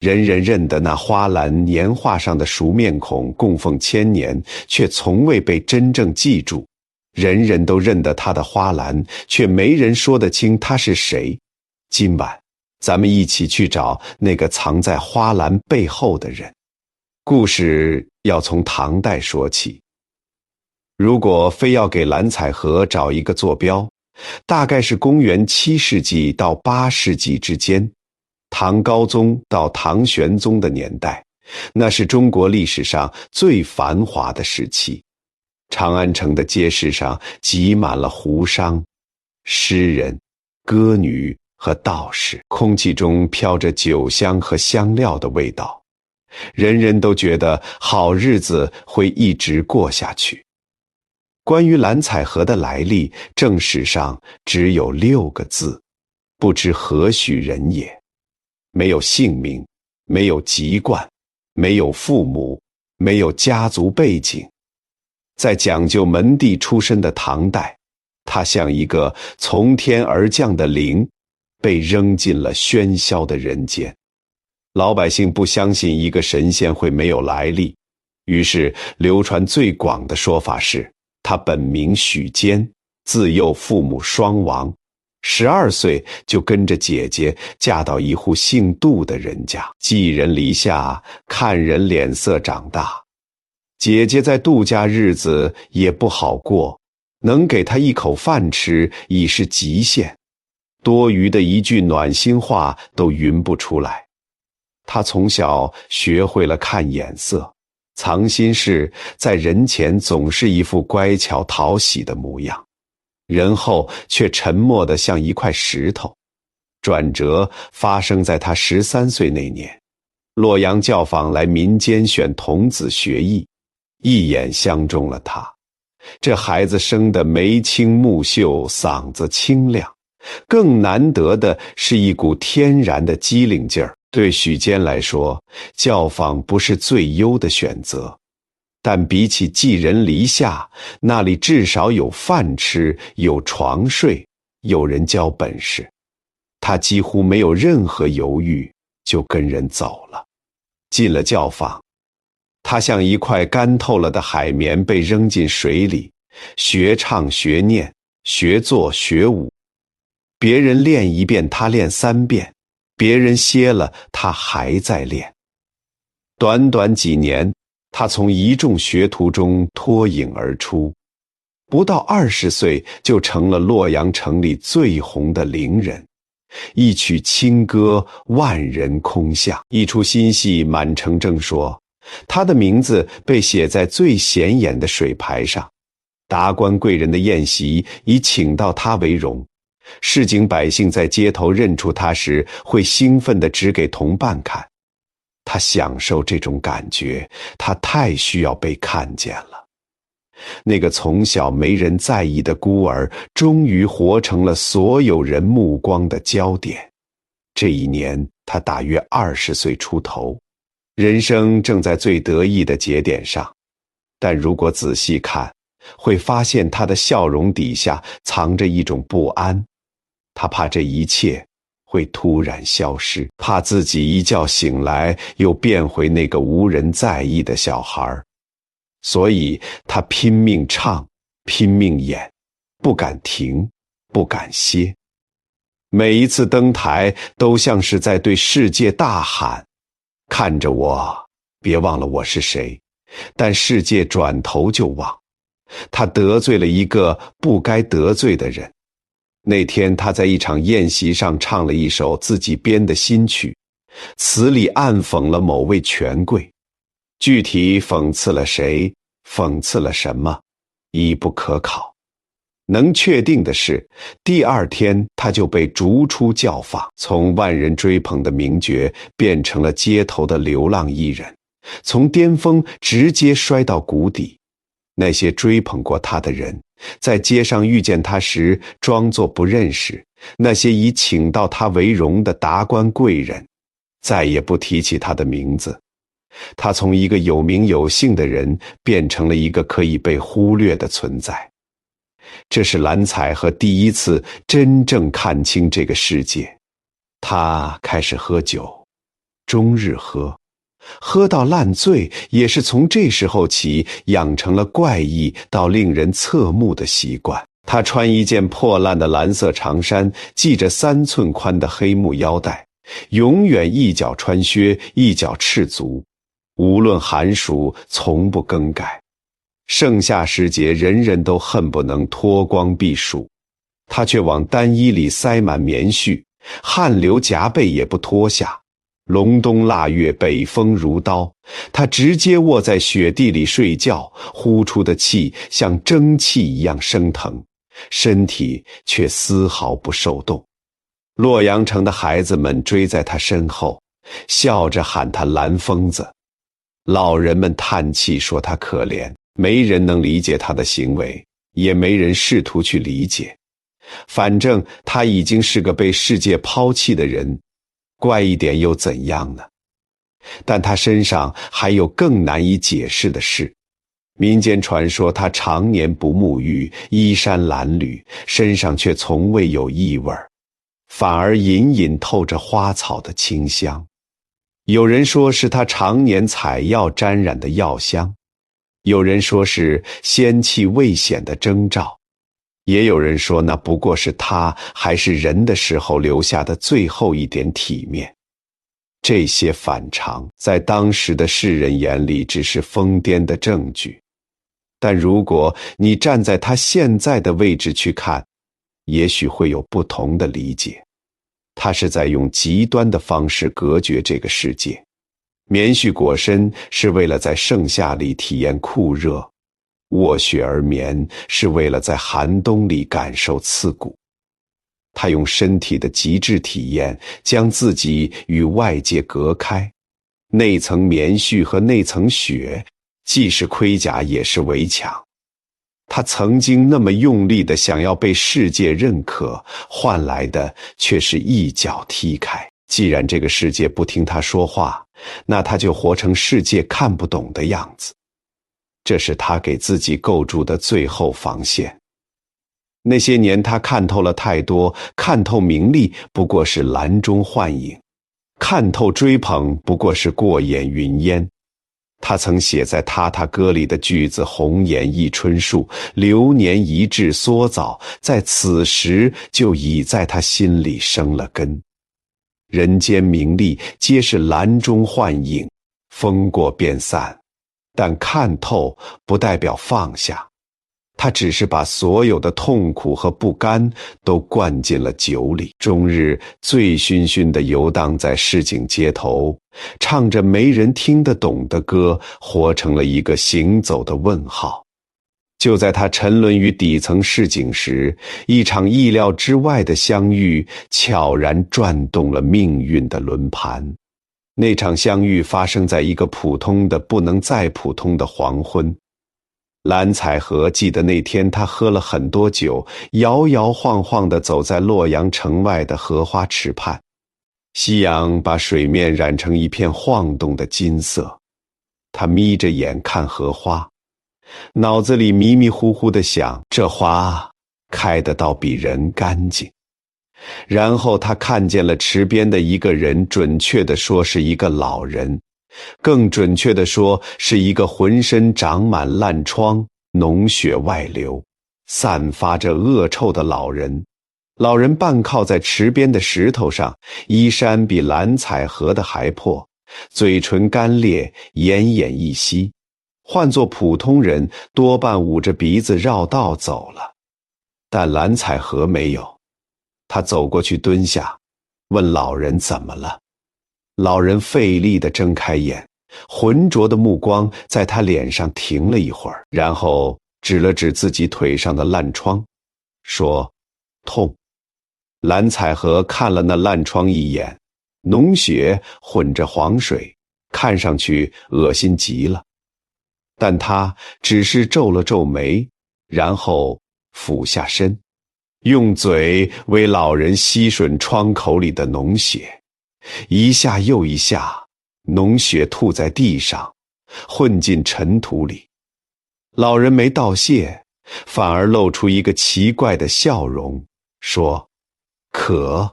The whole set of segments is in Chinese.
人人认得那花篮年画上的熟面孔，供奉千年，却从未被真正记住。人人都认得他的花篮，却没人说得清他是谁。今晚，咱们一起去找那个藏在花篮背后的人。故事要从唐代说起。如果非要给蓝采和找一个坐标，大概是公元7世纪到8世纪之间，唐高宗到唐玄宗的年代，那是中国历史上最繁华的时期。长安城的街市上挤满了胡商、诗人、歌女和道士，空气中飘着酒香和香料的味道，人人都觉得好日子会一直过下去。关于蓝采和的来历，正史上只有6个字，不知何许人也。没有姓名，没有籍贯，没有父母，没有家族背景。在讲究门第出身的唐代，他像一个从天而降的灵，被扔进了喧嚣的人间。老百姓不相信一个神仙会没有来历，于是流传最广的说法是，他本名许坚，自幼父母双亡，12岁就跟着姐姐嫁到一户姓杜的人家，寄人篱下，看人脸色长大。姐姐在杜家日子也不好过，能给她一口饭吃已是极限，多余的一句暖心话都匀不出来。她从小学会了看眼色，藏心事，在人前总是一副乖巧讨喜的模样，人后却沉默得像一块石头。转折发生在她13岁那年，洛阳教坊来民间选童子学艺，一眼相中了他。这孩子生得眉清目秀，嗓子清亮，更难得的是一股天然的机灵劲儿。对许坚来说，教坊不是最优的选择，但比起寄人篱下，那里至少有饭吃，有床睡，有人教本事。他几乎没有任何犹豫，就跟人走了。进了教坊，他像一块干透了的海绵被扔进水里，学唱学念，学做学舞。别人练1遍，他练3遍，别人歇了，他还在练。短短几年，他从一众学徒中脱颖而出，不到20岁就成了洛阳城里最红的伶人。一曲清歌，万人空巷。一出新戏《满城正》说，他的名字被写在最显眼的水牌上，达官贵人的宴席以请到他为荣。市井百姓在街头认出他时，会兴奋地指给同伴看。他享受这种感觉，他太需要被看见了。那个从小没人在意的孤儿，终于活成了所有人目光的焦点。这一年，他大约20岁出头，人生正在最得意的节点上。但如果仔细看，会发现他的笑容底下藏着一种不安。他怕这一切会突然消失，怕自己一觉醒来又变回那个无人在意的小孩。所以他拼命唱，拼命演，不敢停，不敢歇。每一次登台都像是在对世界大喊，看着我，别忘了我是谁。但世界转头就忘，他得罪了一个不该得罪的人。那天他在一场宴席上唱了一首自己编的新曲，词里暗讽了某位权贵，具体讽刺了谁，讽刺了什么，已不可考。能确定的是，第2天他就被逐出教坊，从万人追捧的名角变成了街头的流浪艺人，从巅峰直接摔到谷底。那些追捧过他的人，在街上遇见他时装作不认识，那些以请到他为荣的达官贵人，再也不提起他的名字。他从一个有名有姓的人变成了一个可以被忽略的存在。这是蓝采和第一次真正看清这个世界。他开始喝酒，终日喝，喝到烂醉，也是从这时候起养成了怪异到令人侧目的习惯。他穿一件破烂的蓝色长衫，系着3寸宽的黑木腰带，永远一脚穿靴，一脚赤足，无论寒暑，从不更改。盛夏时节，人人都恨不能脱光避暑，他却往单衣里塞满棉絮，汗流浃背也不脱下。隆冬腊月，北风如刀，他直接卧在雪地里睡觉，呼出的气像蒸汽一样升腾，身体却丝毫不受冻。洛阳城的孩子们追在他身后，笑着喊他蓝疯子。老人们叹气说他可怜，没人能理解他的行为，也没人试图去理解。反正他已经是个被世界抛弃的人，怪一点又怎样呢？但他身上还有更难以解释的事。民间传说他常年不沐浴，衣衫褴褛，身上却从未有异味，反而隐隐透着花草的清香。有人说是他常年采药沾染的药香，有人说是仙气未显的征兆，也有人说那不过是他还是人的时候留下的最后一点体面。这些反常在当时的世人眼里只是疯癫的证据，但如果你站在他现在的位置去看，也许会有不同的理解。他是在用极端的方式隔绝这个世界。棉絮裹身是为了在盛夏里体验酷热，卧雪而眠是为了在寒冬里感受刺骨。他用身体的极致体验将自己与外界隔开，那层棉絮和那层雪既是盔甲也是围墙。他曾经那么用力地想要被世界认可，换来的却是一脚踢开。既然这个世界不听他说话，那他就活成世界看不懂的样子。这是他给自己构筑的最后防线。那些年他看透了太多，看透名利不过是蓝中幻影，看透追捧不过是过眼云烟。他曾写在《他他歌》里的句子红颜一春树，流年一掷梭藻，在此时就已在他心里生了根。人间名利皆是蓝中幻影，风过便散，但看透不代表放下。他只是把所有的痛苦和不甘都灌进了酒里，终日醉醺醺地游荡在市井街头，唱着没人听得懂的歌，活成了一个行走的问号。就在他沉沦于底层市井时，一场意料之外的相遇悄然转动了命运的轮盘。那场相遇发生在一个普通的不能再普通的黄昏。蓝采和记得那天他喝了很多酒，摇摇晃晃地走在洛阳城外的荷花池畔，夕阳把水面染成一片晃动的金色。他眯着眼看荷花，脑子里迷迷糊糊地想，这花开得倒比人干净。然后他看见了池边的一个人，准确地说是一个老人，更准确地说是一个浑身长满烂疮、脓血外流、散发着恶臭的老人。老人半靠在池边的石头上，衣衫比蓝采和的还破，嘴唇干裂，奄奄一息。换作普通人多半捂着鼻子绕道走了，但蓝采和没有。他走过去蹲下，问老人怎么了。老人费力地睁开眼，浑浊的目光在他脸上停了一会儿，然后指了指自己腿上的烂疮，说：痛。蓝采和看了那烂疮一眼，脓血混着黄水，看上去恶心极了。但他只是皱了皱眉，然后俯下身，用嘴为老人吸吮疮口里的脓血，一下又一下，脓血吐在地上，混进尘土里。老人没道谢，反而露出一个奇怪的笑容，说：渴。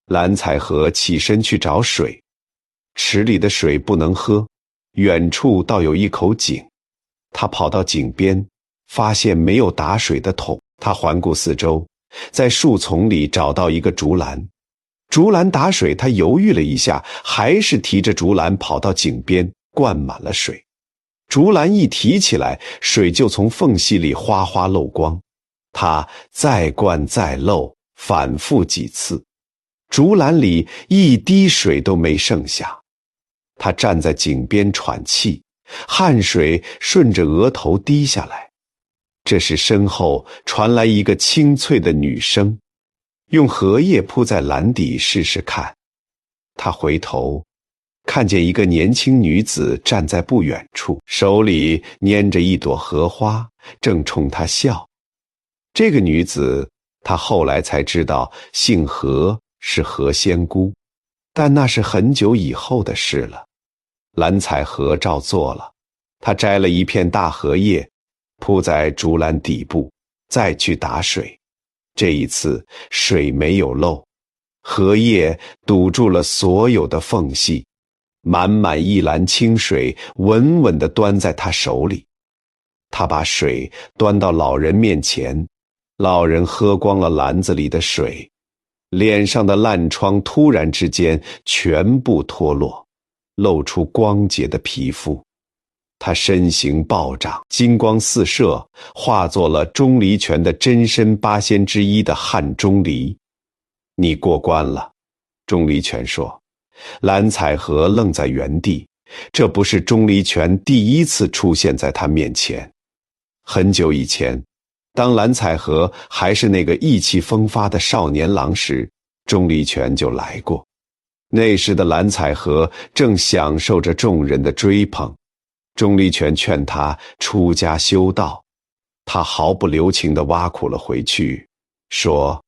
蓝采和起身去找水，池里的水不能喝，远处倒有一口井。他跑到井边，发现没有打水的桶。他环顾四周，在树丛里找到一个竹篮。竹篮打水，他犹豫了一下，还是提着竹篮跑到井边，灌满了水。竹篮一提起来，水就从缝隙里哗哗漏光。他再灌再漏，反复几次，竹篮里一滴水都没剩下。他站在井边喘气，汗水顺着额头滴下来。这时身后传来一个清脆的女声，用荷叶铺在篮底试试看。他回头看见一个年轻女子站在不远处，手里拈着一朵荷花，正冲他笑。这个女子他后来才知道姓何，是何仙姑，但那是很久以后的事了。蓝采和照做了，他摘了一片大荷叶铺在竹篮底部，再去打水。这一次水没有漏，荷叶堵住了所有的缝隙，满满一篮清水稳稳地端在他手里。他把水端到老人面前，老人喝光了篮子里的水，脸上的烂疮突然之间全部脱落，露出光洁的皮肤。他身形暴涨，金光四射，化作了钟离权的真身八仙之一的汉钟离。你过关了，钟离权说。蓝采和愣在原地，这不是钟离权第一次出现在他面前。很久以前，当蓝采和还是那个意气风发的少年郎时，钟离权就来过。那时的蓝采和正享受着众人的追捧。钟离权劝他出家修道，他毫不留情地挖苦了回去，说：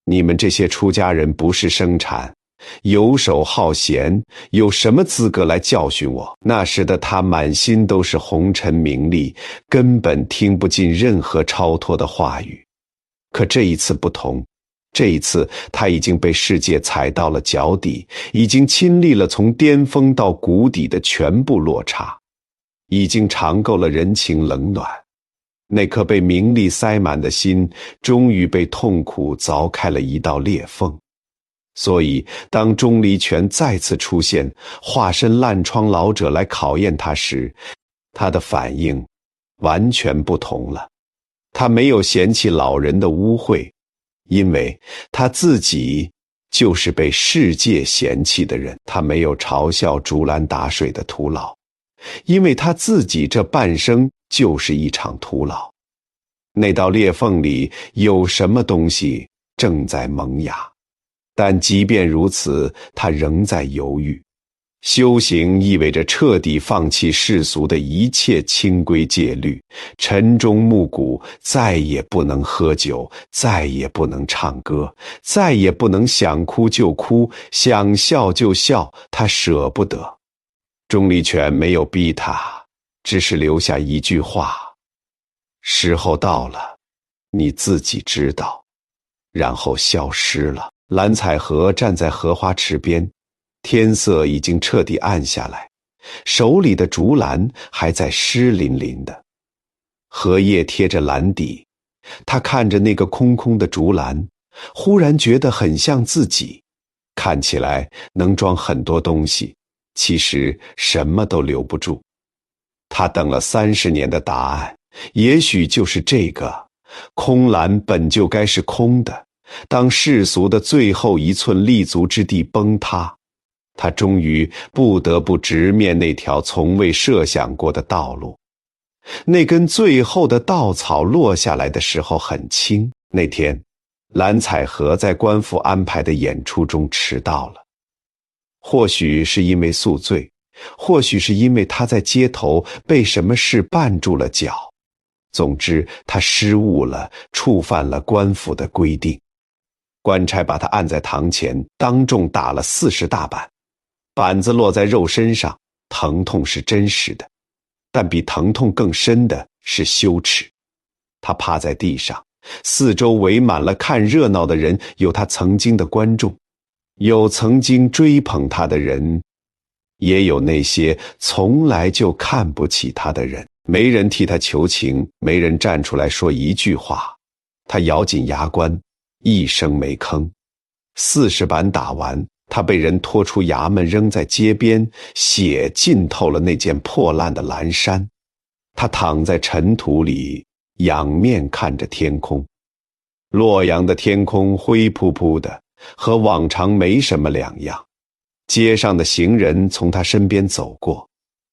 你们这些出家人不是生产，游手好闲，有什么资格来教训我？那时的他满心都是红尘名利，根本听不进任何超脱的话语。可这一次不同，这一次他已经被世界踩到了脚底，已经亲历了从巅峰到谷底的全部落差，已经尝够了人情冷暖。那颗被名利塞满的心，终于被痛苦凿开了一道裂缝。所以当钟离权再次出现，化身烂疮老者来考验他时，他的反应完全不同了。他没有嫌弃老人的污秽，因为他自己就是被世界嫌弃的人。他没有嘲笑竹篮打水的徒劳，因为他自己这半生就是一场徒劳。那道裂缝里有什么东西正在萌芽，但即便如此，他仍在犹豫。修行意味着彻底放弃世俗的一切清规戒律，晨钟暮鼓，再也不能喝酒，再也不能唱歌，再也不能想哭就哭，想笑就笑，他舍不得。钟离权没有逼他，只是留下一句话：时候到了，你自己知道。然后消失了。蓝采和站在荷花池边，天色已经彻底暗下来，手里的竹篮还在湿淋淋的，荷叶贴着篮底。他看着那个空空的竹篮，忽然觉得很像自己，看起来能装很多东西，其实什么都留不住。他等了30年的答案，也许就是这个：空篮本就该是空的。当世俗的最后一寸立足之地崩塌，他终于不得不直面那条从未设想过的道路。那根最后的稻草落下来的时候很轻。那天，蓝采和在官府安排的演出中迟到了，或许是因为宿醉，或许是因为他在街头被什么事绊住了脚。总之，他失误了，触犯了官府的规定。官差把他按在堂前，当众打了40大板，板子落在肉身上，疼痛是真实的，但比疼痛更深的是羞耻。他趴在地上，四周围满了看热闹的人，有他曾经的观众，有曾经追捧他的人，也有那些从来就看不起他的人，没人替他求情，没人站出来说一句话。他咬紧牙关，一声没吭。40板打完，他被人拖出衙门，扔在街边，血浸透了那件破烂的蓝衫。他躺在尘土里，仰面看着天空。洛阳的天空灰扑扑的，和往常没什么两样。街上的行人从他身边走过，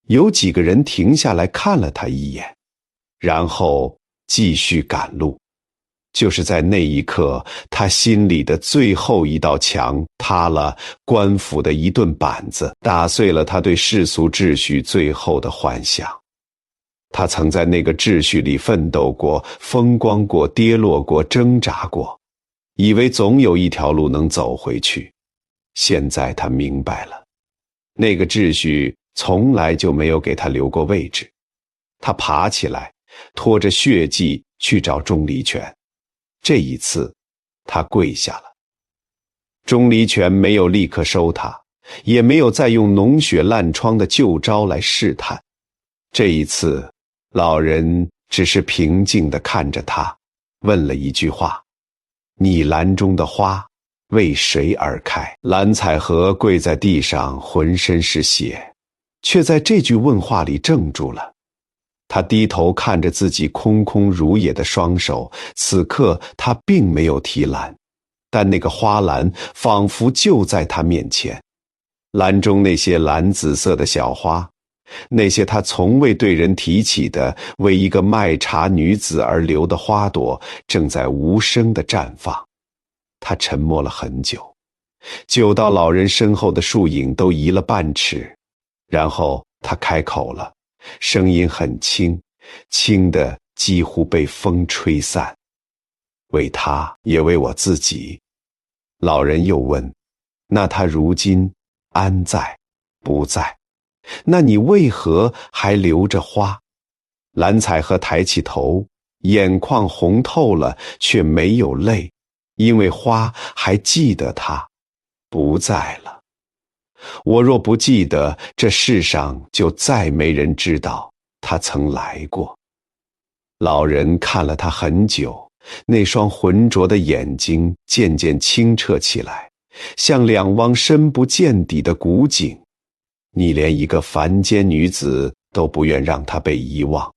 有几个人停下来看了他一眼，然后继续赶路。就是在那一刻，他心里的最后一道墙塌了，官府的一顿板子打碎了他对世俗秩序最后的幻想。他曾在那个秩序里奋斗过，风光过，跌落过，挣扎过，以为总有一条路能走回去。现在他明白了，那个秩序从来就没有给他留过位置。他爬起来，拖着血迹去找钟离权。这一次，他跪下了。钟离权没有立刻收他，也没有再用脓血烂疮的旧招来试探。这一次，老人只是平静地看着他，问了一句话：“你篮中的花为谁而开？”蓝采和跪在地上，浑身是血，却在这句问话里怔住了。他低头看着自己空空如也的双手，此刻他并没有提篮，但那个花篮仿佛就在他面前。篮中那些蓝紫色的小花，那些他从未对人提起的为一个卖茶女子而留的花朵，正在无声地绽放。他沉默了很久，久到老人身后的树影都移了半尺，然后他开口了，声音很轻，轻的几乎被风吹散。为他，也为我自己。老人又问：那他如今安在不在？那你为何还留着花？蓝采和抬起头，眼眶红透了，却没有泪，因为花还记得他，不在了。我若不记得，这世上就再没人知道他曾来过。老人看了他很久，那双浑浊的眼睛渐渐清澈起来，像两汪深不见底的古井。你连一个凡间女子都不愿让她被遗忘。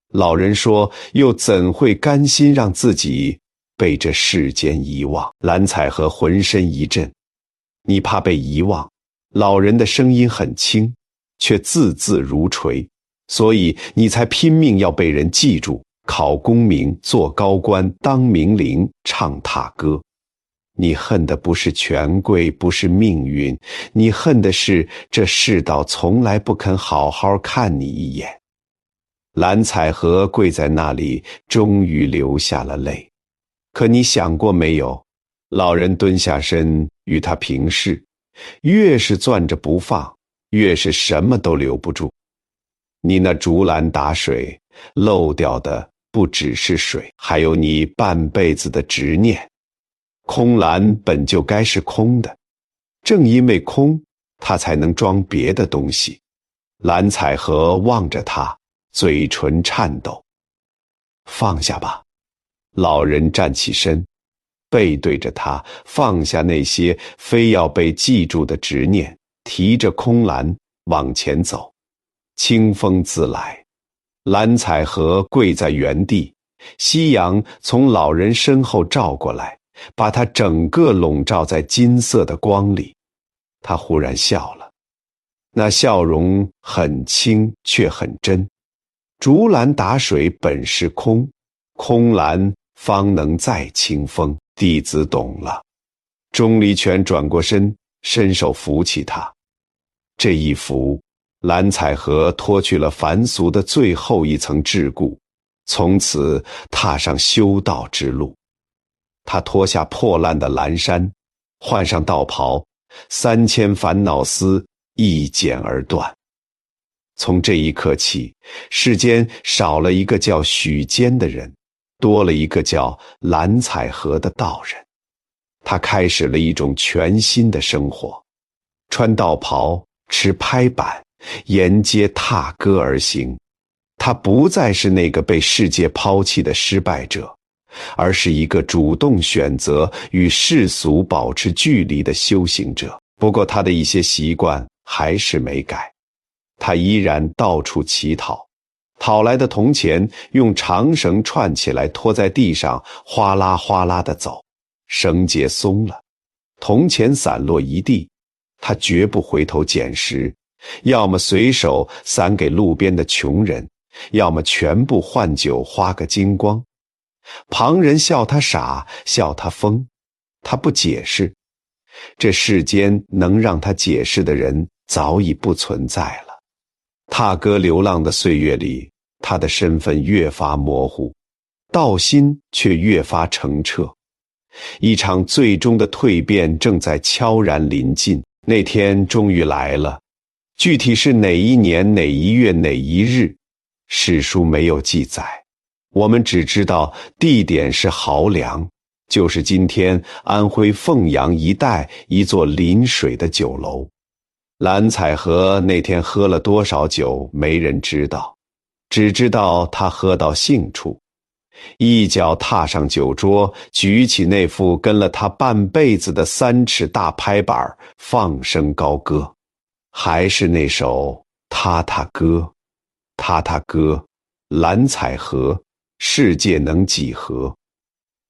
老人说，又怎会甘心让自己被这世间遗忘？蓝采和浑身一震。你怕被遗忘？老人的声音很轻，却字字如锤，所以你才拼命要被人记住，考功名，做高官，当名伶，唱踏歌。你恨的不是权贵，不是命运，你恨的是这世道从来不肯好好看你一眼。蓝采和跪在那里，终于流下了泪。可你想过没有？老人蹲下身与他平视，越是攥着不放，越是什么都留不住。你那竹篮打水，漏掉的不只是水，还有你半辈子的执念。空篮本就该是空的，正因为空，它才能装别的东西。蓝采和望着他，嘴唇颤抖。放下吧。老人站起身，背对着他，放下那些非要被记住的执念，提着空篮往前走。清风自来，蓝采和跪在原地，夕阳从老人身后照过来，把他整个笼罩在金色的光里。他忽然笑了，那笑容很轻却很真。竹篮打水本是空，空篮方能再清风。弟子懂了。钟离权转过身，伸手扶起他。这一扶，蓝采和脱去了凡俗的最后一层桎梏，从此踏上修道之路。他脱下破烂的蓝衫，换上道袍，3000烦恼丝一剪而断。从这一刻起，世间少了一个叫许坚的人，多了一个叫蓝采和的道人。他开始了一种全新的生活，穿道袍，持拍板，沿街踏歌而行。他不再是那个被世界抛弃的失败者，而是一个主动选择与世俗保持距离的修行者。不过他的一些习惯还是没改，他依然到处乞讨，讨来的铜钱用长绳串起来拖在地上，哗啦哗啦地走，绳结松了，铜钱散落一地，他绝不回头捡拾，要么随手散给路边的穷人，要么全部换酒花个精光。旁人笑他傻，笑他疯，他不解释。这世间能让他解释的人早已不存在了。踏歌流浪的岁月里，他的身份越发模糊，道心却越发澄澈。一场最终的蜕变正在悄然临近。那天终于来了，具体是哪一年哪一月哪一日，史书没有记载，我们只知道地点是濠梁，就是今天安徽凤阳一带一座临水的酒楼。蓝采和那天喝了多少酒没人知道，只知道他喝到兴处，一脚踏上酒桌，举起那副跟了他半辈子的3尺大拍板，放声高歌。还是那首踏踏歌，踏踏歌，蓝采和，世界能几何？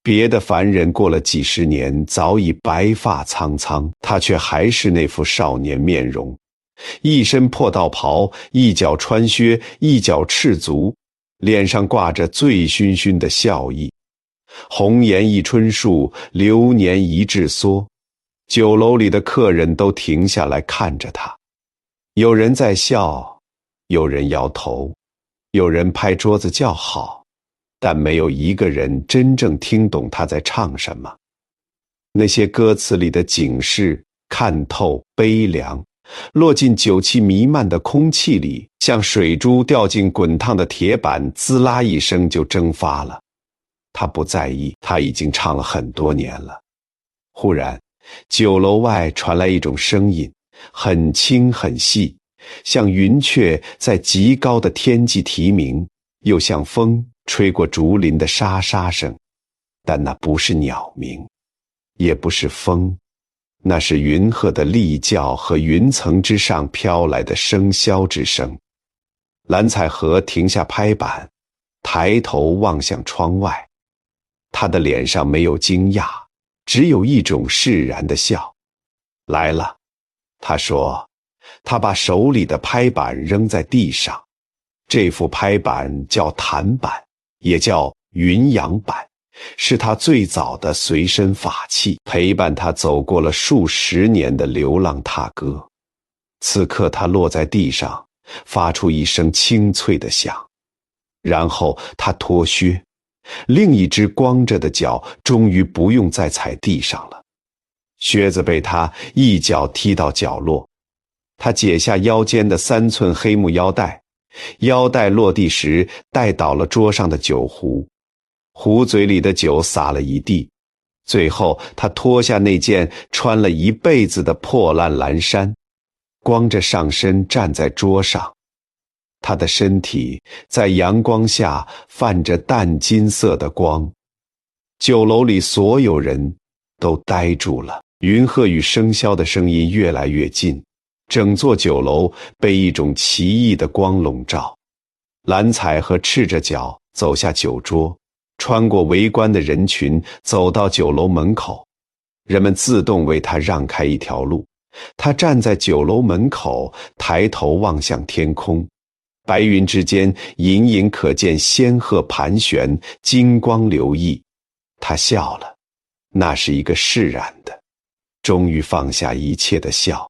别的凡人过了几十年，早已白发苍苍，他却还是那副少年面容，一身破道袍，一脚穿靴，一脚赤足，脸上挂着醉醺醺的笑意。红颜一春树，流年一至梭。酒楼里的客人都停下来看着他，有人在笑，有人摇头，有人拍桌子叫好，但没有一个人真正听懂他在唱什么。那些歌词里的警示、看透、悲凉，落进酒气弥漫的空气里，像水珠掉进滚烫的铁板，滋啦一声就蒸发了。他不在意，他已经唱了很多年了。忽然，酒楼外传来一种声音，很轻很细，像云雀在极高的天际啼鸣，又像风吹过竹林的沙沙声。但那不是鸟鸣，也不是风，那是云鹤的厉叫和云层之上飘来的笙箫之声。蓝采和停下拍板，抬头望向窗外，他的脸上没有惊讶，只有一种释然的笑。来了，他说，他把手里的拍板扔在地上。这副拍板叫弹板，也叫云阳板，是他最早的随身法器，陪伴他走过了数十年的流浪踏歌。此刻他落在地上，发出一声清脆的响，然后他脱靴，另一只光着的脚终于不用再踩地上了。靴子被他一脚踢到角落，他解下腰间的3寸黑木腰带，腰带落地时带倒了桌上的酒壶，壶嘴里的酒洒了一地。最后他脱下那件穿了一辈子的破烂蓝衫，光着上身站在桌上，他的身体在阳光下泛着淡金色的光。酒楼里所有人都呆住了，云鹤与笙箫的声音越来越近，整座酒楼被一种奇异的光笼罩。蓝采和赤着脚走下酒桌，穿过围观的人群，走到酒楼门口，人们自动为他让开一条路。他站在酒楼门口，抬头望向天空，白云之间隐隐可见仙鹤盘旋，金光流溢。他笑了，那是一个释然的，终于放下一切的笑，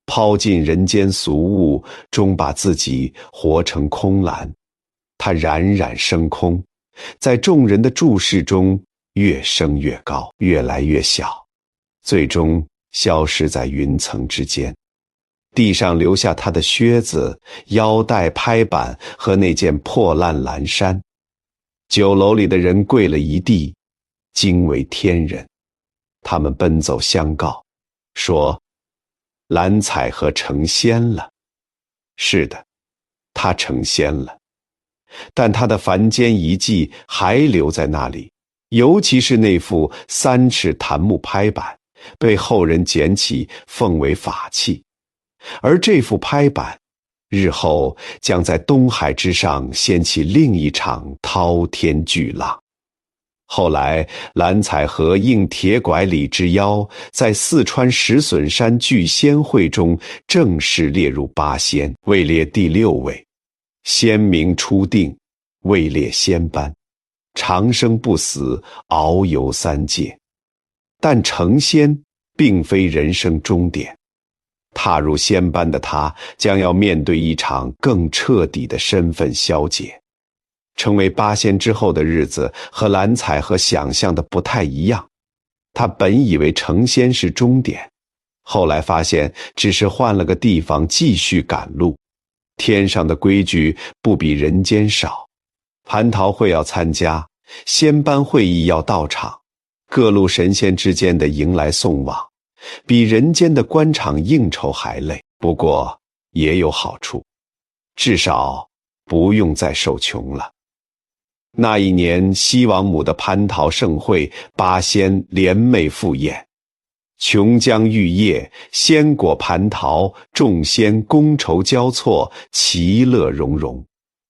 抛尽人间俗物，终把自己活成空蓝。他冉冉升空，在众人的注视中越升越高，越来越小，最终消失在云层之间。地上留下他的靴子、腰带、拍板和那件破烂蓝衫。酒楼里的人跪了一地，惊为天人。他们奔走相告，说蓝采和成仙了。是的，他成仙了，但他的凡间遗迹还留在那里，尤其是那副3尺檀木拍板，被后人捡起奉为法器。而这副拍板，日后将在东海之上掀起另一场滔天巨浪。后来，蓝采和应铁拐李之邀，在四川石笋山聚仙会中正式列入8仙，位列第6位。仙名初定，位列仙班，长生不死，遨游3界。但成仙并非人生终点，踏入仙班的他将要面对一场更彻底的身份消解。成为8仙之后的日子和蓝采和想象的不太一样，他本以为成仙是终点，后来发现只是换了个地方继续赶路。天上的规矩不比人间少，蟠桃会要参加，仙班会议要到场，各路神仙之间的迎来送往，比人间的官场应酬还累。不过也有好处，至少不用再受穷了。那一年，西王母的蟠桃盛会，8仙联袂赴宴，琼浆玉液，鲜果蟠桃，众仙觥筹交错，其乐融融。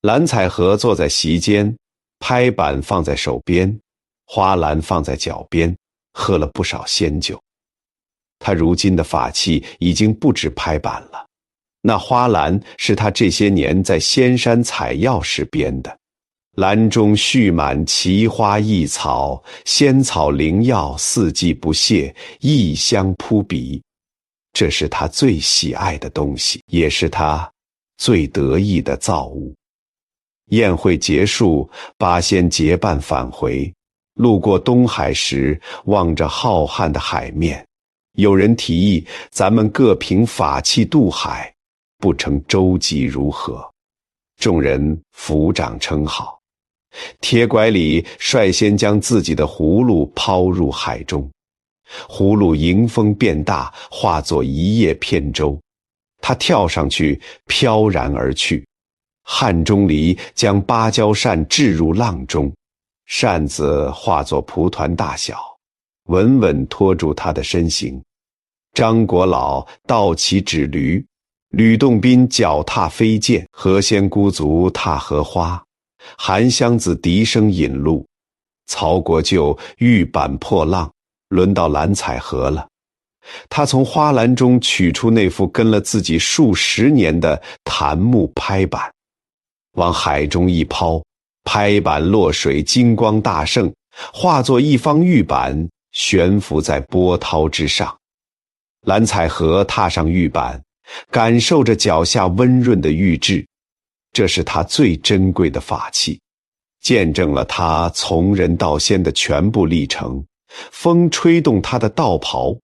蓝采和坐在席间，拍板放在手边，花篮放在脚边，喝了不少仙酒。他如今的法器已经不止拍板了，那花篮是他这些年在仙山采药时编的。篮中蓄满奇花异草，仙草灵药四季不谢，异香扑鼻。这是他最喜爱的东西，也是他最得意的造物。宴会结束，8仙结伴返回，路过东海时，望着浩瀚的海面，有人提议咱们各凭法器渡海，不成舟楫如何？众人抚掌称好。铁拐李率先将自己的葫芦抛入海中，葫芦迎风变大，化作一叶扁舟。他跳上去，飘然而去。汉钟离将芭蕉扇置入浪中，扇子化作蒲团大小，稳稳拖住他的身形。张国老倒骑纸驴，吕洞宾脚踏飞剑，何仙姑足踏荷花，韩湘子笛声引路，曹国舅玉板破浪。轮到蓝采和了，他从花篮中取出那副跟了自己数10年的檀木拍板，往海中一抛，拍板落水，金光大盛，化作一方玉板，悬浮在波涛之上。蓝采和踏上玉板，感受着脚下温润的玉质，这是他最珍贵的法器，见证了他从人到仙的全部历程。风吹动他的道袍，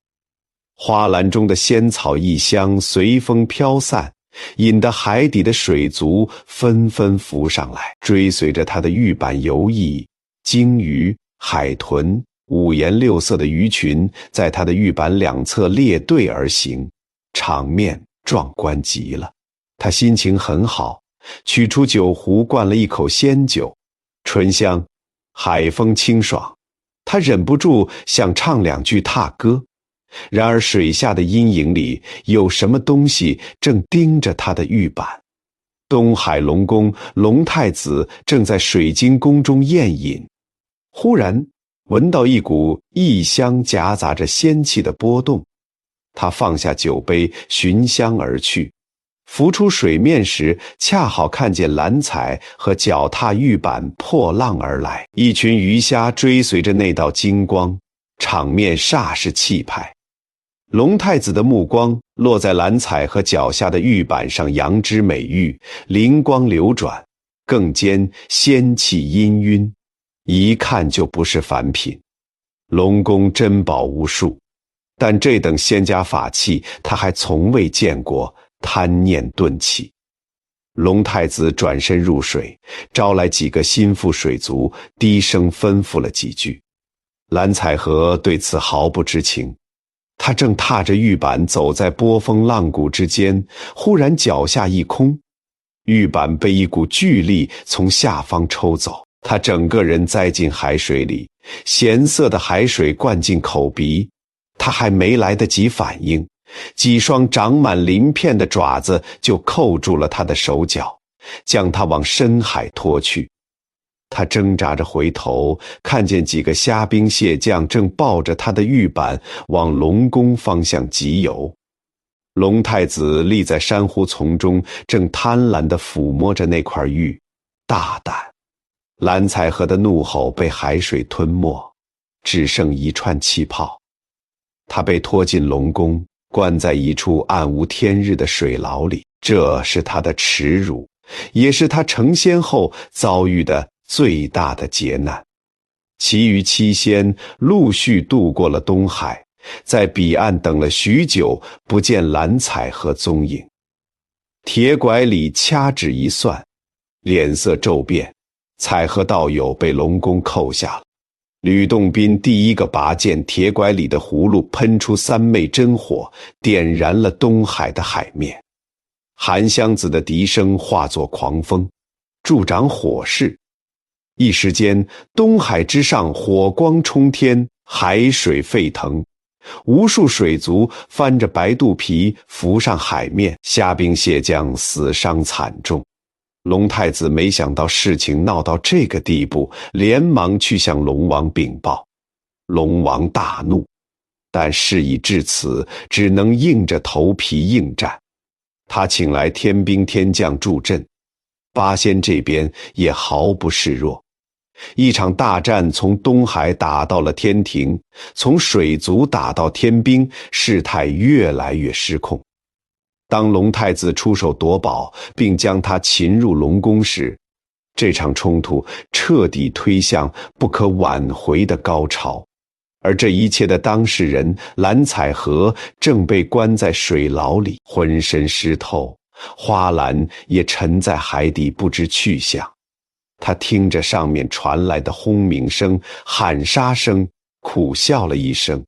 花篮中的仙草异香随风飘散，引得海底的水族纷纷浮上来，追随着他的玉板游弋。鲸鱼、海豚、5颜6色的鱼群在他的玉板两侧列队而行，场面壮观极了。他心情很好，取出酒壶灌了一口仙酒，醇香，海风清爽。他忍不住想唱2句踏歌，然而水下的阴影里有什么东西正盯着他的玉板。东海龙宫龙太子正在水晶宫中宴饮，忽然闻到一股异香夹杂着仙气的波动，他放下酒杯，寻香而去。浮出水面时，恰好看见蓝采和脚踏玉板破浪而来，一群鱼虾追随着那道金光，场面煞是气派。龙太子的目光落在蓝采和脚下的玉板上，羊脂美玉，灵光流转，更兼仙气氤氲，一看就不是凡品。龙宫珍宝无数，但这等仙家法器他还从未见过，贪念顿起。龙太子转身入水，招来几个心腹水族，低声吩咐了几句。蓝采和对此毫不知情。他正踏着玉板走在波峰浪谷之间，忽然脚下一空，玉板被一股巨力从下方抽走，他整个人栽进海水里，咸涩的海水灌进口鼻，他还没来得及反应，几双长满鳞片的爪子就扣住了他的手脚，将他往深海拖去。他挣扎着回头，看见几个虾兵蟹将正抱着他的玉板往龙宫方向急游。龙太子立在珊瑚丛中，正贪婪地抚摸着那块玉，大胆。蓝采和的怒吼被海水吞没，只剩一串气泡。他被拖进龙宫，关在一处暗无天日的水牢里，这是他的耻辱，也是他成仙后遭遇的最大的劫难。其余7仙陆续渡过了东海，在彼岸等了许久，不见蓝采和踪影。铁拐李掐指一算，脸色骤变，采和道友被龙宫扣下了。吕洞宾第一个拔剑，铁拐李的葫芦喷出3昧真火，点燃了东海的海面。韩湘子的笛声化作狂风，助长火势。一时间，东海之上火光冲天，海水沸腾，无数水族翻着白肚皮浮上海面，虾兵蟹将死伤惨重。龙太子没想到事情闹到这个地步，连忙去向龙王禀报。龙王大怒，但事已至此，只能硬着头皮应战。他请来天兵天将助阵，八仙这边也毫不示弱。一场大战从东海打到了天庭，从水族打到天兵，事态越来越失控。当龙太子出手夺宝，并将他擒入龙宫时，这场冲突彻底推向不可挽回的高潮。而这一切的当事人蓝采和正被关在水牢里，浑身湿透，花篮也沉在海底不知去向。他听着上面传来的轰鸣声、喊杀声，苦笑了一声。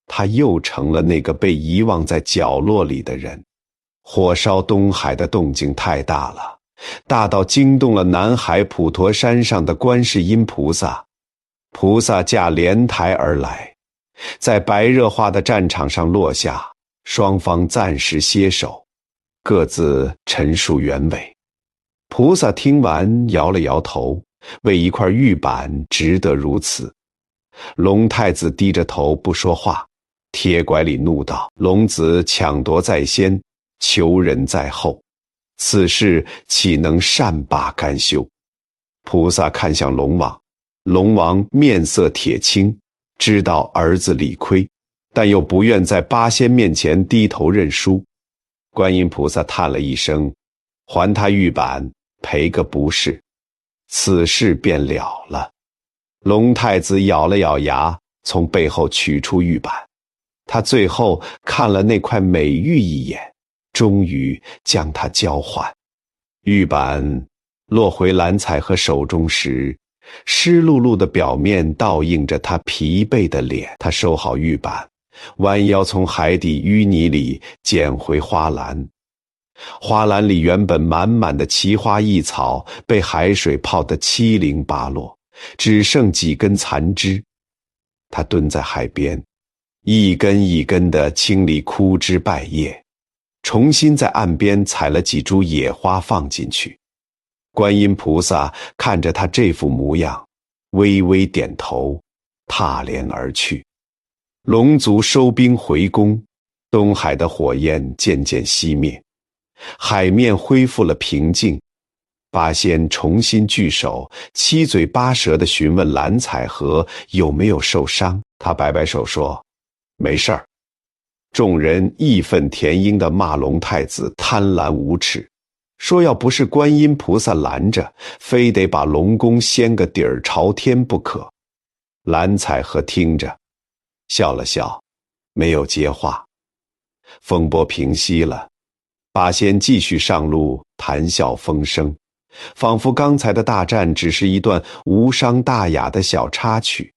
他又成了那个被遗忘在角落里的人。火烧东海的动静太大了，大到惊动了南海普陀山上的观世音菩萨。菩萨驾莲台而来，在白热化的战场上落下，双方暂时歇手，各自陈述原委。菩萨听完摇了摇头，为一块玉板值得如此。龙太子低着头不说话。铁拐李怒道：龙子抢夺在先，求人在后，此事岂能善罢甘休？菩萨看向龙王，龙王面色铁青，知道儿子理亏，但又不愿在八仙面前低头认输。观音菩萨叹了一声，还他玉板，赔个不是，此事便了了。龙太子咬了咬牙，从背后取出玉板。他最后看了那块美玉一眼，终于将它交换。玉板落回蓝采和手中时，湿漉漉的表面倒映着他疲惫的脸。他收好玉板，弯腰从海底淤泥里捡回花篮。花篮里原本满满的奇花异草被海水泡得七零八落，只剩几根残枝。他蹲在海边，一根一根地清理枯枝败叶，重新在岸边采了几株野花放进去。观音菩萨看着他这副模样，微微点头，踏莲而去。龙族收兵回宫，东海的火焰渐渐熄灭，海面恢复了平静。八仙重新聚首，七嘴八舌地询问蓝采和有没有受伤。他摆摆手说：没事儿。众人义愤填膺地骂龙太子贪婪无耻，说要不是观音菩萨拦着，非得把龙宫掀个底儿朝天不可。蓝采和听着笑了笑，没有接话。风波平息了，八仙继续上路，谈笑风生，仿佛刚才的大战只是一段无伤大雅的小插曲。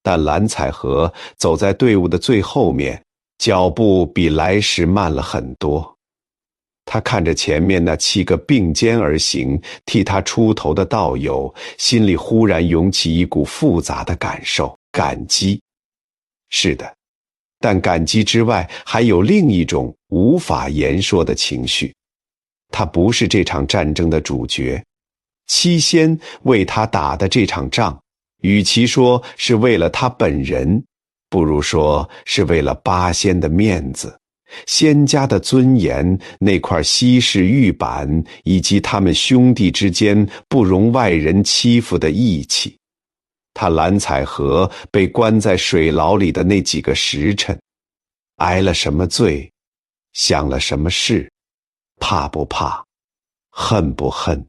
但蓝采和走在队伍的最后面，脚步比来时慢了很多。他看着前面那7个并肩而行、替他出头的道友，心里忽然涌起一股复杂的感受：感激。是的，但感激之外，还有另一种无法言说的情绪。他不是这场战争的主角，七仙为他打的这场仗，与其说是为了他本人，不如说是为了八仙的面子。仙家的尊严，那块稀世玉板，以及他们兄弟之间不容外人欺负的义气。他蓝采和被关在水牢里的那几个时辰，挨了什么罪，想了什么事，怕不怕，恨不恨，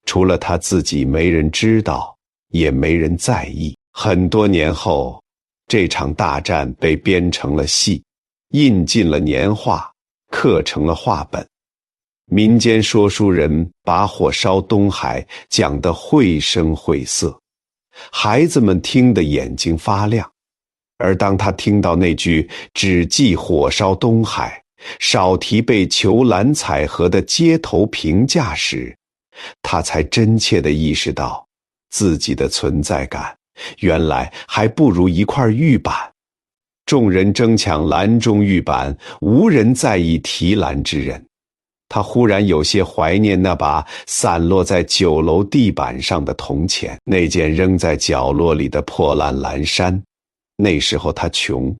除了他自己没人知道，也没人在意。很多年后，这场大战被编成了戏，印进了年画，刻成了画本。民间说书人把火烧东海讲得绘声绘色，孩子们听得眼睛发亮。而当他听到那句只记火烧东海，少提被囚蓝采和的街头评价时，他才真切地意识到自己的存在感原来还不如一块玉板。众人争抢篮中玉板，无人在意提篮之人。他忽然有些怀念那把散落在酒楼地板上的铜钱，那件扔在角落里的破烂蓝衫。那时候他穷，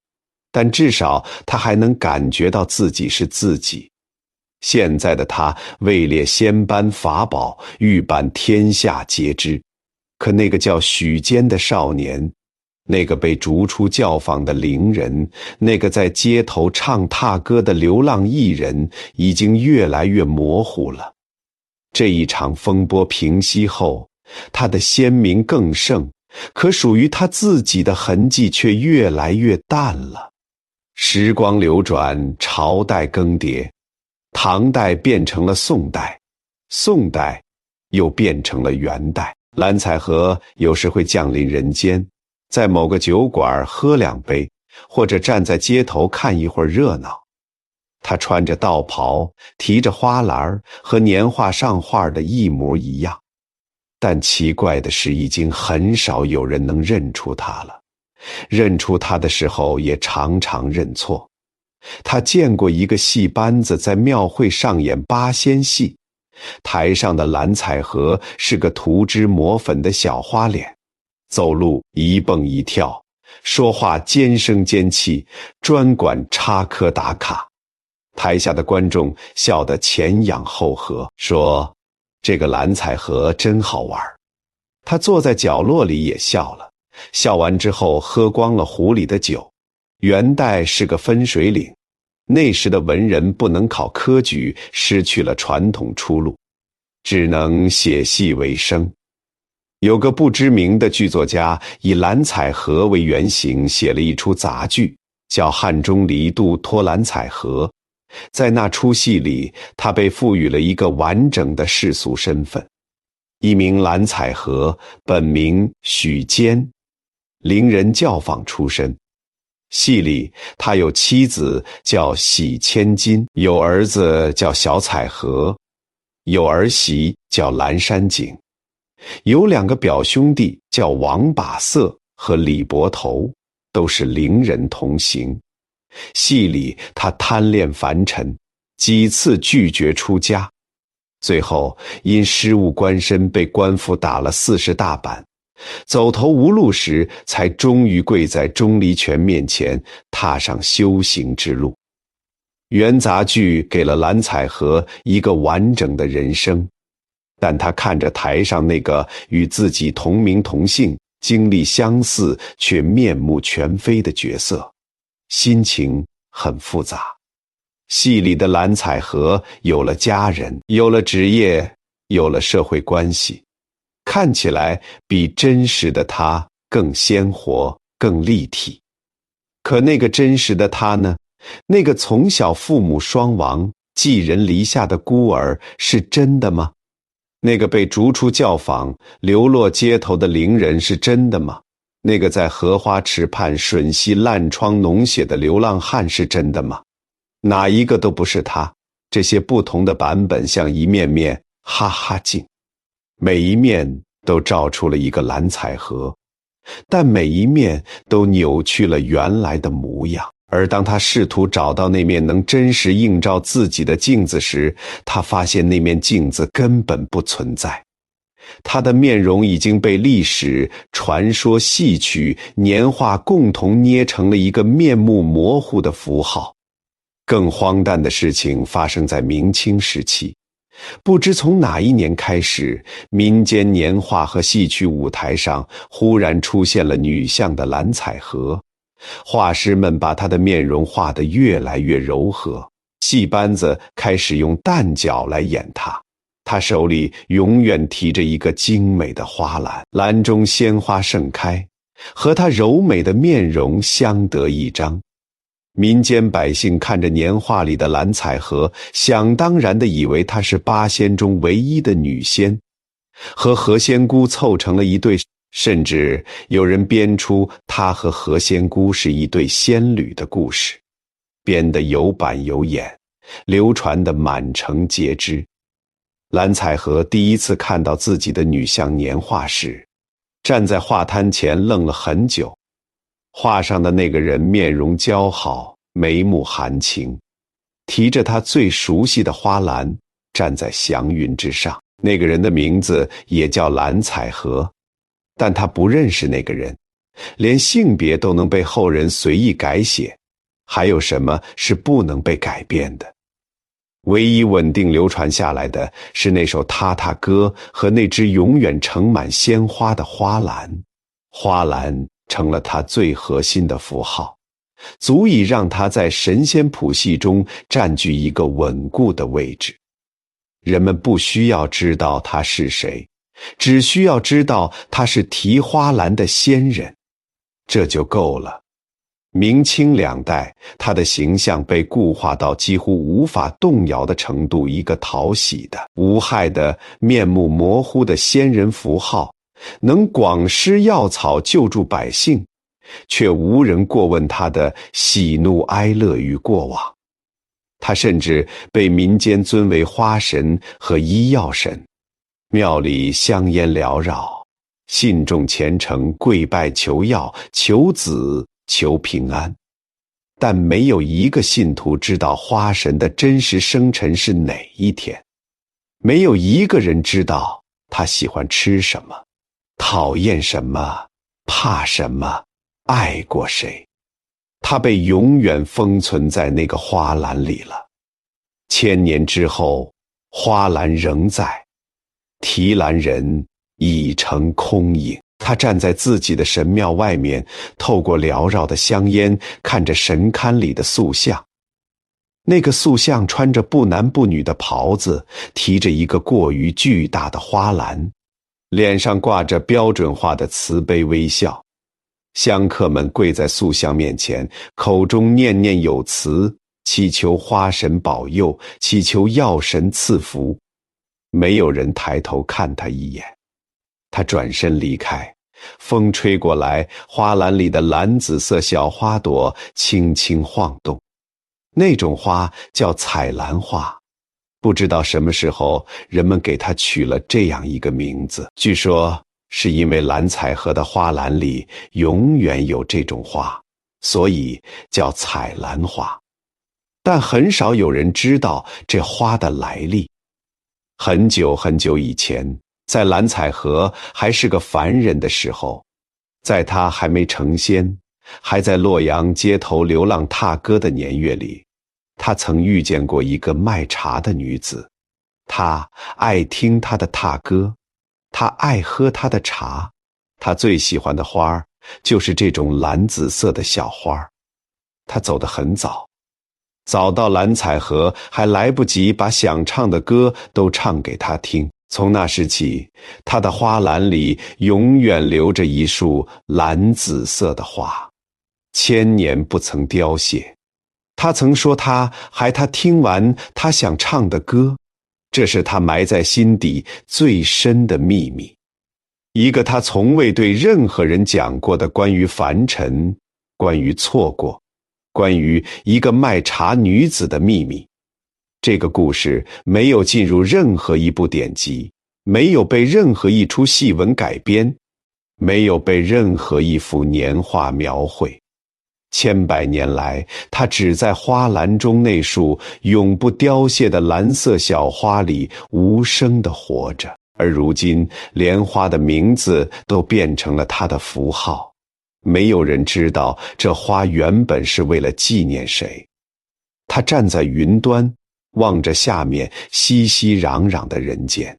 但至少他还能感觉到自己是自己。现在的他位列仙班法宝，玉板天下皆知。可那个叫许坚的少年，那个被逐出教坊的伶人，那个在街头唱踏歌的流浪艺人，已经越来越模糊了。这一场风波平息后，他的鲜明更盛，可属于他自己的痕迹却越来越淡了。时光流转，朝代更迭，唐代变成了宋代，宋代又变成了元代。蓝采和有时会降临人间，在某个酒馆喝2杯，或者站在街头看一会儿热闹。他穿着道袍，提着花篮，和年画上画的一模一样。但奇怪的是，已经很少有人能认出他了。认出他的时候，也常常认错。他见过一个戏班子在庙会上演八仙戏，台上的蓝采和是个涂脂抹粉的小花脸，走路一蹦一跳，说话尖声尖气，专管插科打卡。台下的观众笑得前仰后合，说这个蓝采和真好玩。他坐在角落里也笑了，笑完之后喝光了壶里的酒。元代是个分水岭，那时的文人不能考科举，失去了传统出路，只能写戏为生。有个不知名的剧作家以蓝采和为原型写了一出杂剧，叫《汉钟离度托蓝采和》。在那出戏里，他被赋予了一个完整的世俗身份，一名蓝采和，本名许坚，伶人教坊出身。戏里他有妻子叫喜千金，有儿子叫小采和，有儿媳叫蓝山景，有2个表兄弟叫王把色和李伯头，都是伶人同行。戏里他贪恋凡尘，几次拒绝出家，最后因失误官身被官府打了40大板，走投无路时才终于跪在钟离权面前，踏上修行之路。元杂剧给了蓝采和一个完整的人生，但他看着台上那个与自己同名同姓、经历相似却面目全非的角色，心情很复杂。戏里的蓝采和有了家人，有了职业，有了社会关系，看起来比真实的他更鲜活，更立体。可那个真实的他呢？那个从小父母双亡、寄人篱下的孤儿是真的吗？那个被逐出教坊、流落街头的伶人是真的吗？那个在荷花池畔吮吸烂疮脓血的流浪汉是真的吗？哪一个都不是他。这些不同的版本像一面面哈哈镜，每一面都照出了一个蓝采和，但每一面都扭曲了原来的模样。而当他试图找到那面能真实映照自己的镜子时，他发现那面镜子根本不存在。他的面容已经被历史、传说、戏曲、年画共同捏成了一个面目模糊的符号。更荒诞的事情发生在明清时期，不知从哪一年开始，民间年画和戏曲舞台上忽然出现了女相的蓝采和。画师们把她的面容画得越来越柔和，戏班子开始用旦角来演她。她手里永远提着一个精美的花篮，篮中鲜花盛开，和她柔美的面容相得益彰。民间百姓看着年画里的蓝采和，想当然地以为她是八仙中唯一的女仙，和何仙姑凑成了一对，甚至有人编出她和何仙姑是一对仙侣的故事，编得有板有眼，流传得满城皆知。蓝采和第一次看到自己的女相年画时，站在画摊前愣了很久。画上的那个人面容姣好，眉目含情，提着他最熟悉的花篮，站在祥云之上。那个人的名字也叫蓝采和，但他不认识那个人，连性别都能被后人随意改写，还有什么是不能被改变的？唯一稳定流传下来的是那首踏踏歌和那只永远盛满鲜花的花篮。花篮成了他最核心的符号，足以让他在神仙谱系中占据一个稳固的位置。人们不需要知道他是谁，只需要知道他是提花篮的仙人，这就够了。明清两代，他的形象被固化到几乎无法动摇的程度，一个讨喜的、无害的、面目模糊的仙人符号，能广施药草救助百姓，却无人过问他的喜怒哀乐与过往。他甚至被民间尊为花神和医药神，庙里香烟缭绕，信众虔诚跪拜求药、求子、求平安。但没有一个信徒知道花神的真实生辰是哪一天，没有一个人知道他喜欢吃什么，讨厌什么，怕什么，爱过谁。他被永远封存在那个花篮里了。千年之后，花篮仍在，提篮人已成空影。他站在自己的神庙外面，透过缭绕的香烟，看着神龛里的塑像。那个塑像穿着不男不女的袍子，提着一个过于巨大的花篮，脸上挂着标准化的慈悲微笑。香客们跪在塑像面前，口中念念有词，祈求花神保佑，祈求药神赐福。没有人抬头看他一眼。他转身离开，风吹过来，花篮里的蓝紫色小花朵轻轻晃动。那种花叫彩兰花，不知道什么时候人们给它取了这样一个名字。据说是因为蓝采和的花篮里永远有这种花，所以叫彩兰花。但很少有人知道这花的来历。很久很久以前，在蓝采和还是个凡人的时候，在他还没成仙，还在洛阳街头流浪踏歌的年月里，他曾遇见过一个卖茶的女子。他爱听她的踏歌，他爱喝她的茶，他最喜欢的花就是这种蓝紫色的小花。他走得很早，早到蓝采和还来不及把想唱的歌都唱给他听。从那时起，他的花篮里永远留着一束蓝紫色的花，千年不曾凋谢。他曾说他听完他想唱的歌，这是他埋在心底最深的秘密。一个他从未对任何人讲过的关于凡尘，关于错过，关于一个卖茶女子的秘密。这个故事没有进入任何一部典籍，没有被任何一出戏文改编，没有被任何一幅年画描绘。千百年来，它只在花篮中那束永不凋谢的蓝色小花里无声地活着，而如今莲花的名字都变成了它的符号。没有人知道这花原本是为了纪念谁。他站在云端，望着下面熙熙攘攘的人间。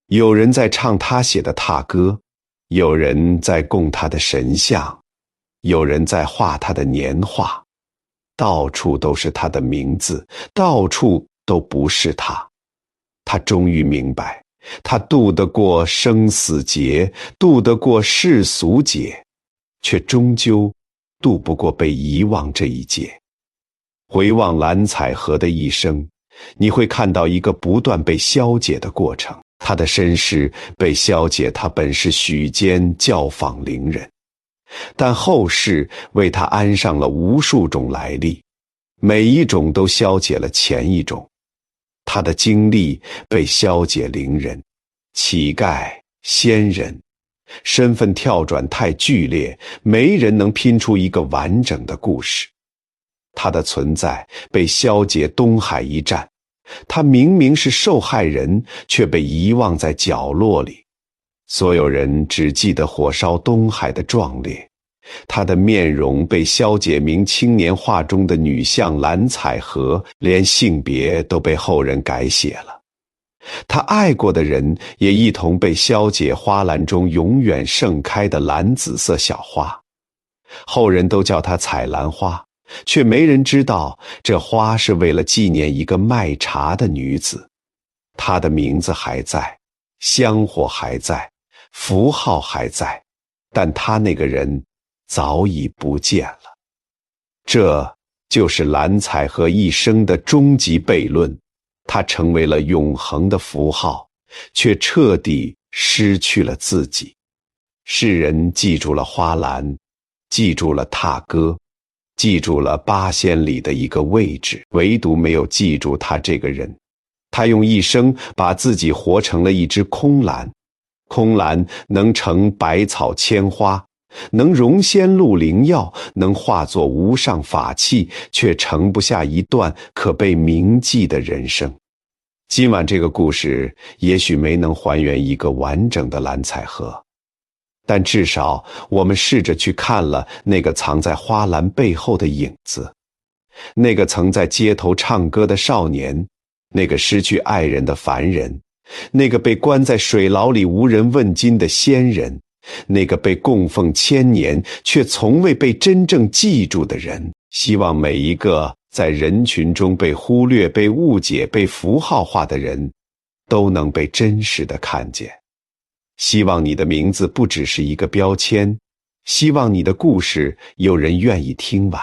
有人在唱他写的踏歌，有人在供他的神像，有人在画他的年画，到处都是他的名字，到处都不是他。他终于明白，他渡得过生死劫，渡得过世俗劫，却终究渡不过被遗忘这一劫。回望蓝采和的一生，你会看到一个不断被消解的过程。他的身世被消解，他本是许间教坊伶人，但后世为他安上了无数种来历，每一种都消解了前一种。他的经历被消解伶人、乞丐、仙人，身份跳转太剧烈，没人能拼出一个完整的故事。他的存在被消解东海一战，他明明是受害人，却被遗忘在角落里。所有人只记得火烧东海的壮烈，他的面容被消解明青年画中的女相蓝采和，连性别都被后人改写了。他爱过的人也一同被消解花篮中永远盛开的蓝紫色小花，后人都叫它采兰花，却没人知道这花是为了纪念一个卖茶的女子。她的名字还在，香火还在，符号还在，但她那个人早已不见了。这就是蓝采和一生的终极悖论，他成为了永恒的符号，却彻底失去了自己。世人记住了花篮，记住了踏歌，记住了八仙里的一个位置，唯独没有记住他这个人。他用一生把自己活成了一只空篮，空篮能成百草千花，能容仙露灵药，能化作无上法器，却盛不下一段可被铭记的人生。今晚这个故事也许没能还原一个完整的蓝采和，但至少我们试着去看了那个藏在花篮背后的影子，那个曾在街头唱歌的少年，那个失去爱人的凡人，那个被关在水牢里无人问津的仙人，那个被供奉千年却从未被真正记住的人。希望每一个在人群中被忽略、被误解、被符号化的人，都能被真实的看见。希望你的名字不只是一个标签，希望你的故事有人愿意听完。